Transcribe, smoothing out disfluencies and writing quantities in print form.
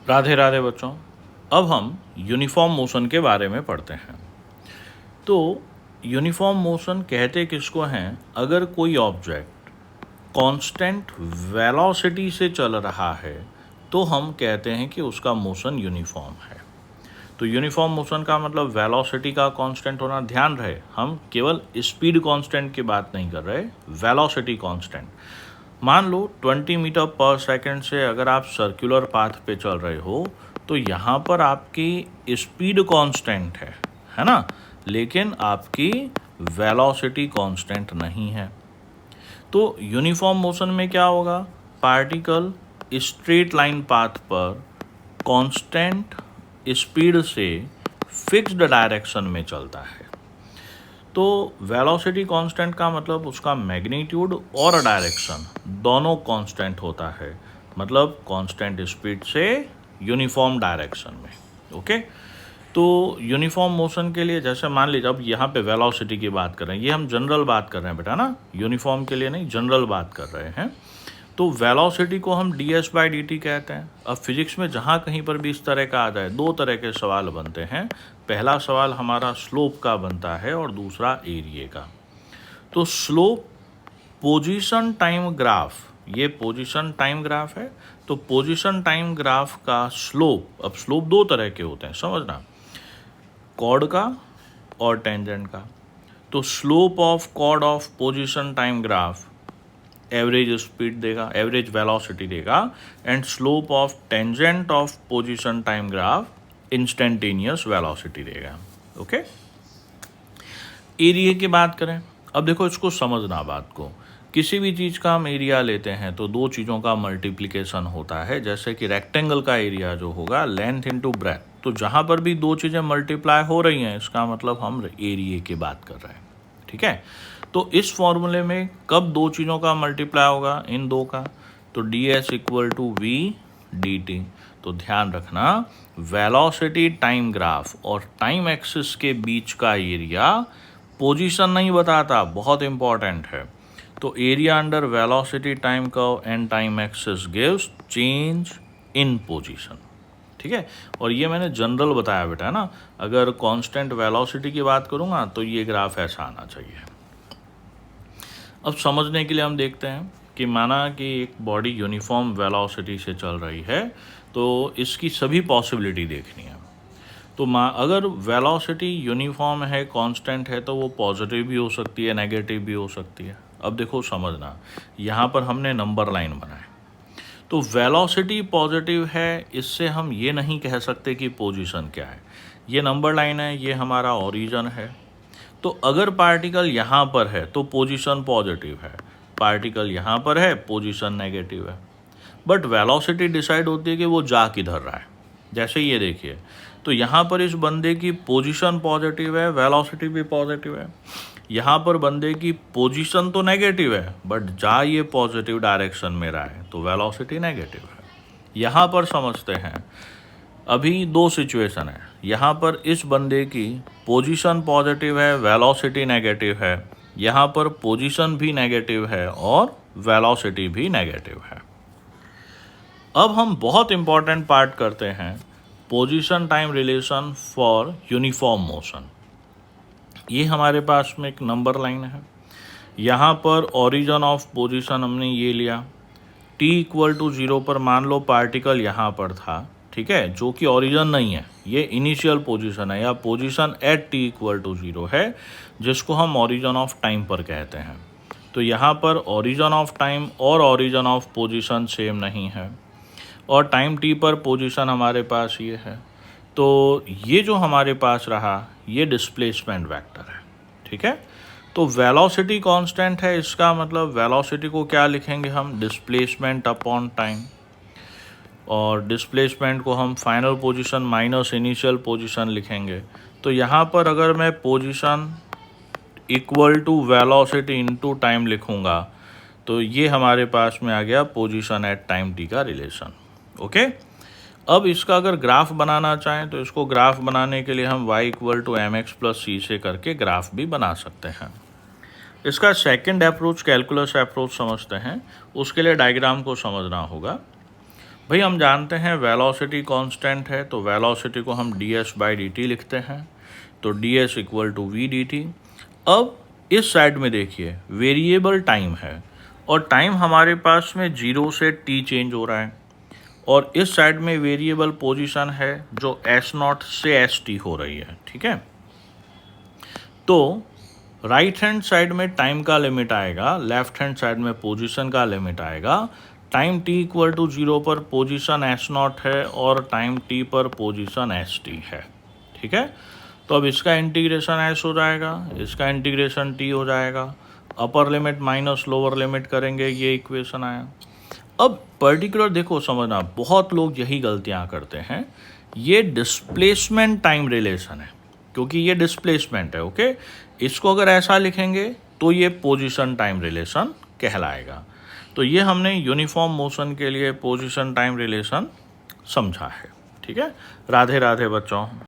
राधे राधे बच्चों। अब हम यूनिफॉर्म मोशन के बारे में पढ़ते हैं। तो यूनिफॉर्म मोशन कहते किसको हैं? अगर कोई ऑब्जेक्ट कांस्टेंट वेलोसिटी से चल रहा है तो हम कहते हैं कि उसका मोशन यूनिफॉर्म है। तो यूनिफॉर्म मोशन का मतलब वेलोसिटी का कांस्टेंट होना। ध्यान रहे, हम केवल स्पीड कांस्टेंट की बात नहीं कर रहे, वेलोसिटी कांस्टेंट। मान लो 20 मीटर पर सेकंड से अगर आप सर्कुलर पाथ पे चल रहे हो तो यहाँ पर आपकी स्पीड कांस्टेंट है ना, लेकिन आपकी वेलोसिटी कांस्टेंट नहीं है। तो यूनिफॉर्म मोशन में क्या होगा? पार्टिकल स्ट्रेट लाइन पाथ पर कांस्टेंट स्पीड से फिक्स्ड डायरेक्शन में चलता है। तो वेलोसिटी कांस्टेंट का मतलब उसका मैग्नीट्यूड और डायरेक्शन दोनों कांस्टेंट होता है, मतलब कांस्टेंट स्पीड से यूनिफॉर्म डायरेक्शन में। ओके, तो यूनिफॉर्म मोशन के लिए जैसे मान लीजिए अब यहाँ पे वेलोसिटी की बात कर रहे हैं, ये हम जनरल बात कर रहे हैं बेटा ना, यूनिफॉर्म के लिए नहीं, जनरल बात कर रहे हैं। तो वेलोसिटी को हम ds/dt कहते हैं। अब फिजिक्स में जहाँ कहीं पर भी इस तरह का आ जाए, दो तरह के सवाल बनते हैं। पहला सवाल हमारा स्लोप का बनता है और दूसरा एरिया का। तो स्लोप पोजीशन टाइम ग्राफ, ये पोजीशन टाइम ग्राफ है। तो पोजीशन टाइम ग्राफ का स्लोप, अब स्लोप दो तरह के होते हैं समझना, कॉर्ड का और टेंजेंट का। तो slope of chord of position time graph average speed देगा, एवरेज वेलोसिटी देगा, and slope of tangent of position time graph instantaneous velocity देगा। ओके, एरिया की बात करें, अब देखो इसको समझना बात को। किसी भी चीज़ का हम एरिया लेते हैं तो दो चीज़ों का मल्टीप्लिकेशन होता है। जैसे कि रेक्टेंगल का एरिया जो होगा लेंथ इनटू ब्रेथ, तो जहाँ पर भी दो चीज़ें मल्टीप्लाई हो रही हैं इसका मतलब हम एरिया की बात कर रहे हैं। ठीक है, तो इस फॉर्मूले में कब दो चीज़ों का मल्टीप्लाई होगा? इन दो का। तो ds equal to v d t. तो ध्यान रखना, वेलोसिटी टाइम ग्राफ और टाइम एक्सिस के बीच का एरिया पोजीशन नहीं बताता, बहुत इंपॉर्टेंट है। तो area under velocity time curve and time axis gives change in position. ठीक है, और ये मैंने जनरल बताया बेटा ना, अगर कांस्टेंट वेलोसिटी की बात करूँगा तो ये ग्राफ ऐसा आना चाहिए। अब समझने के लिए हम देखते हैं कि माना कि एक बॉडी यूनिफॉर्म वेलोसिटी से चल रही है तो इसकी सभी पॉसिबिलिटी देखनी है। तो अगर वेलोसिटी यूनिफॉर्म है, कांस्टेंट है, तो वो पॉजिटिव भी हो सकती है, नेगेटिव भी हो सकती है। अब देखो समझना, यहाँ पर हमने नंबर लाइन बनाए, तो वेलोसिटी पॉजिटिव है, इससे हम ये नहीं कह सकते कि पोजीशन क्या है। ये नंबर लाइन है, ये हमारा ओरिजिन है। तो अगर पार्टिकल यहाँ पर है तो पोजीशन पॉजिटिव है, पार्टिकल यहाँ पर है पोजीशन नेगेटिव है। बट वेलोसिटी डिसाइड होती है कि वो जा किधर रहा है। जैसे ये देखिए, तो यहाँ पर इस बंदे की पोजीशन पॉजिटिव है, वेलोसिटी भी पॉजिटिव है। यहाँ पर बंदे की पोजीशन तो नेगेटिव है बट जा ये पॉजिटिव डायरेक्शन में रहा है, तो वेलोसिटी नेगेटिव है। यहाँ पर समझते हैं, अभी दो सिचुएशन है। यहाँ पर इस बंदे की पोजीशन पॉजिटिव है, वेलोसिटी नेगेटिव है। यहाँ पर पोजीशन भी नेगेटिव है और वेलोसिटी भी नेगेटिव है। अब हम बहुत इंपॉर्टेंट पार्ट करते हैं, position time relation for uniform motion. ये हमारे पास में एक नंबर लाइन है। यहाँ पर ओरिजिन ऑफ पोजीशन हमने ये लिया, t इक्वल टू 0 पर मान लो पार्टिकल यहाँ पर था, ठीक है, जो कि ओरिजिन नहीं है, ये इनिशियल पोजीशन है या position at t equal to 0 है, जिसको हम ओरिजिन ऑफ टाइम पर कहते हैं। तो यहाँ पर ओरिजिन ऑफ टाइम और ओरिजिन ऑफ पोजीशन सेम नहीं है, और टाइम t पर पोजीशन हमारे पास ये है। तो ये जो हमारे पास रहा ये डिस्प्लेसमेंट वेक्टर है। ठीक है, तो वेलोसिटी कांस्टेंट है, इसका मतलब वेलोसिटी को क्या लिखेंगे हम? डिस्प्लेसमेंट अपॉन टाइम, और डिस्प्लेसमेंट को हम final position minus initial position लिखेंगे। तो यहाँ पर अगर मैं position equal to velocity into time लिखूँगा तो ये हमारे पास में आ गया पोजीशन एट टाइम t का रिलेशन। ओके, अब इसका अगर ग्राफ बनाना चाहें तो इसको ग्राफ बनाने के लिए हम y equal to mx plus c से करके ग्राफ भी बना सकते हैं। इसका सेकंड अप्रोच कैलकुलस अप्रोच समझते हैं, उसके लिए डायग्राम को समझना होगा। भाई हम जानते हैं वेलोसिटी कांस्टेंट है, तो वेलोसिटी को हम ds/dt लिखते हैं, तो ds इक्वल टू v/dt। अब इस साइड में देखिए वेरिएबल टाइम है और टाइम हमारे पास में 0 से t चेंज हो रहा है, और इस साइड में वेरिएबल पोजीशन है जो s0 से st हो रही है, ठीक है। तो राइट हैंड साइड में टाइम का लिमिट आएगा, लेफ्ट हैंड साइड में पोजीशन का लिमिट आएगा। टाइम t इक्वल टू 0 पर पोजीशन s0 है और टाइम t पर पोजीशन st है, ठीक है। तो अब इसका इंटीग्रेशन s हो जाएगा, इसका इंटीग्रेशन t हो जाएगा, upper limit minus lower limit करेंगे, ये इक्वेशन आया। अब पर्टिकुलर देखो समझना, बहुत लोग यही गलतियां करते हैं, ये डिस्प्लेसमेंट टाइम रिलेशन है, क्योंकि ये डिस्प्लेसमेंट है, ओके। इसको अगर ऐसा लिखेंगे तो ये पोजीशन टाइम रिलेशन कहलाएगा। तो ये हमने यूनिफॉर्म मोशन के लिए पोजीशन टाइम रिलेशन समझा है, ठीक है। राधे राधे बच्चों।